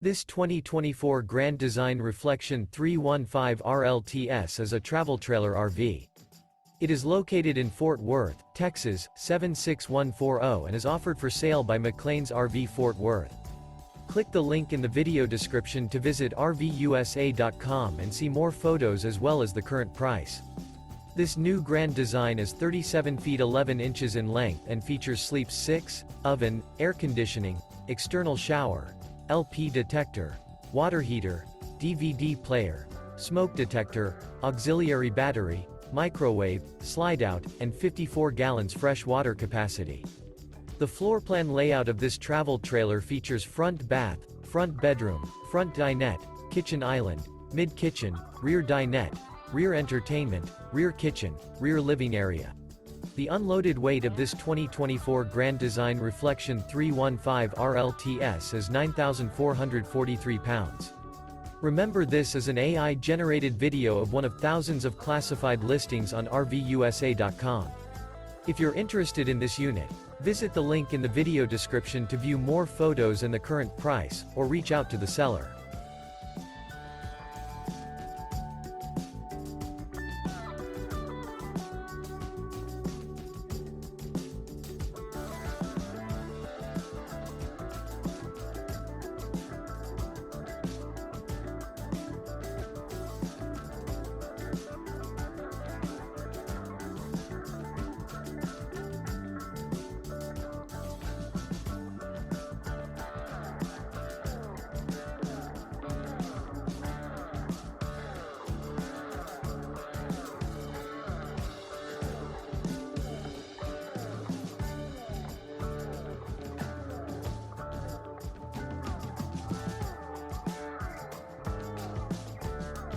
This 2024 Grand Design Reflection 315 RLTS is a travel trailer RV. It is located in Fort Worth, Texas, 76140 and is offered for sale by McClain's RV Fort Worth. Click the link in the video description to visit RVUSA.com and see more photos as well as the current price. This new Grand Design is 37 feet 11 inches in length and features sleep 6, oven, air conditioning, external shower, LP detector, water heater, DVD player, smoke detector, auxiliary battery, microwave, slide-out, and 54 gallons fresh water capacity. The floor plan layout of this travel trailer features front bath, front bedroom, front dinette, kitchen island, mid-kitchen, rear dinette, rear entertainment, rear kitchen, rear living area. The unloaded weight of this 2024 Grand Design Reflection 315 RLTS is 9,443 pounds. Remember, this is an AI-generated video of one of thousands of classified listings on RVUSA.com. If you're interested in this unit, visit the link in the video description to view more photos and the current price, or reach out to the seller.